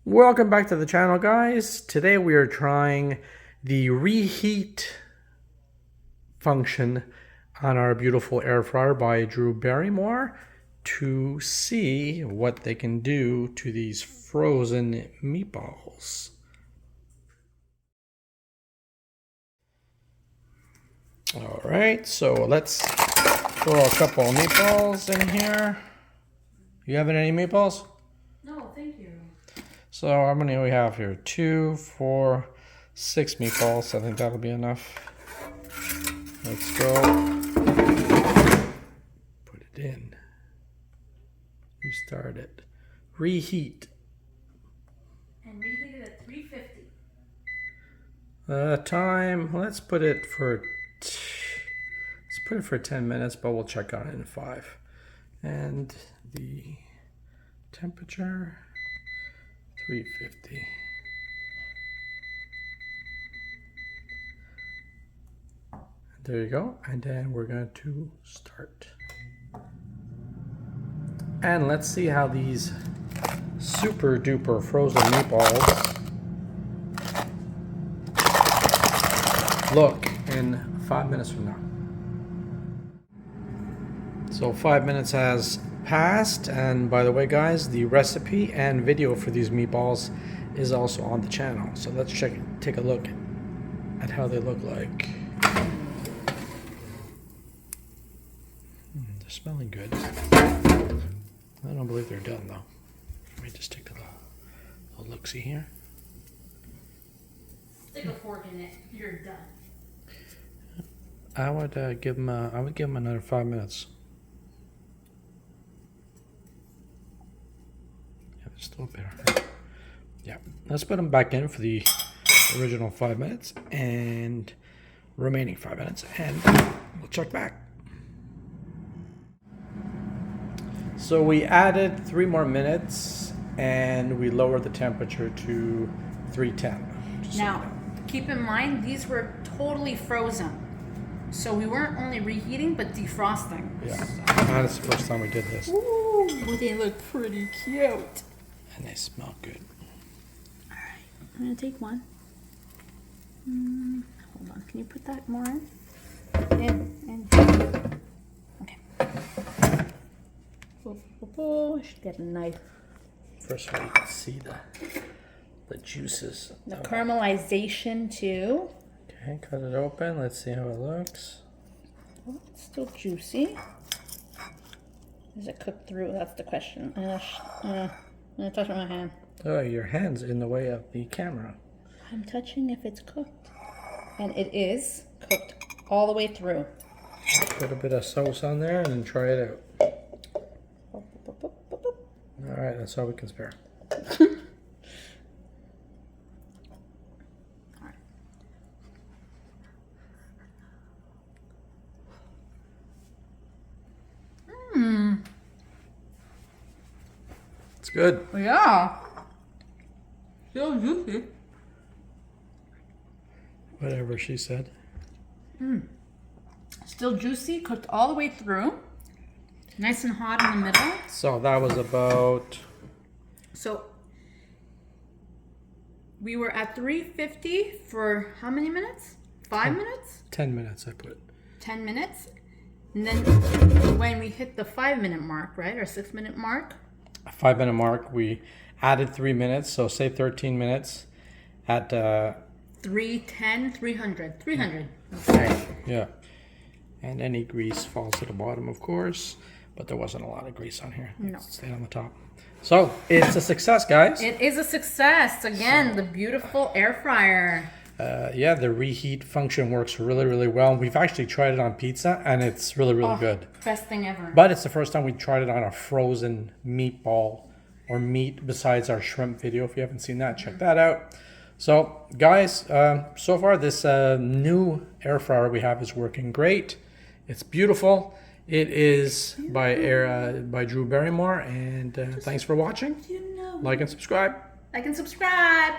Welcome back to the channel, guys. Today we are trying the reheat function on our beautiful air fryer by Drew Barrymoore to see what they can do to these frozen meatballs. All right, so let's throw a couple of meatballs in here. You having any meatballs? No, thank you. So how many do we have here? 2, 4, 6 meatballs. I think that'll be enough. Let's go. Put it in. You start it. Reheat. And reheat it at 350. Time. Let's put it for 10 minutes, but we'll check on it in 5. And the temperature 350. There you go. And then we're going to start. And let's see how these super duper frozen meatballs look in 5 minutes from now. So 5 minutes has passed, and by the way, guys, the recipe and video for these meatballs is also on the channel. So let's take a look at how they look like. They're smelling good. I don't believe they're done though. Let me just take a little look-see here. Stick a fork in it. You're done. I would give them another 5 minutes. Yeah, they're still better. Yeah, let's put them back in for the original 5 minutes and remaining 5 minutes, and we'll check back. So we added 3 more minutes and we lowered the temperature to 310. Now, keep in mind, these were totally frozen. So we weren't only reheating, but defrosting. Yeah, that's the first time we did this. Ooh, they look pretty cute. And they smell good. All right, I'm gonna take one. Hold on, can you put that more in? In. Okay. I should get a knife. First of all, you can see the juices. The caramelization too. Okay, cut it open. Let's see how it looks. Oh, it's still juicy. Is it cooked through? That's the question. I'm gonna touch it with my hand. Oh, your hand's in the way of the camera. I'm touching if it's cooked. And it is cooked all the way through. Put a bit of sauce on there and then try it out. All right, that's all we can spare. It's good. Yeah. Still juicy. Whatever she said. Still juicy, cooked all the way through. Nice and hot in the middle. So that was about... So we were at 350 for how many minutes? 5 minutes? 10 minutes, I put. 10 minutes. And then when we hit the 5 minute mark, right? Or 6 minute mark. 5 minute mark, we added 3 minutes, so say 13 minutes at 310, 300. okay. Yeah, and any grease falls to the bottom, of course, but there wasn't a lot of grease on here. No. It stayed on the top. So it's a success, guys. It is a success. Again, the beautiful air fryer. Yeah, the reheat function works really, really well. We've actually tried it on pizza, and it's really, really good. Best thing ever. But it's the first time we tried it on a frozen meatball or meat besides our shrimp video. If you haven't seen that, check that out. So, guys, so far this new air fryer we have is working great. It's beautiful. It is by Drew Barrymore, and thanks for watching. Like and subscribe. Like and subscribe.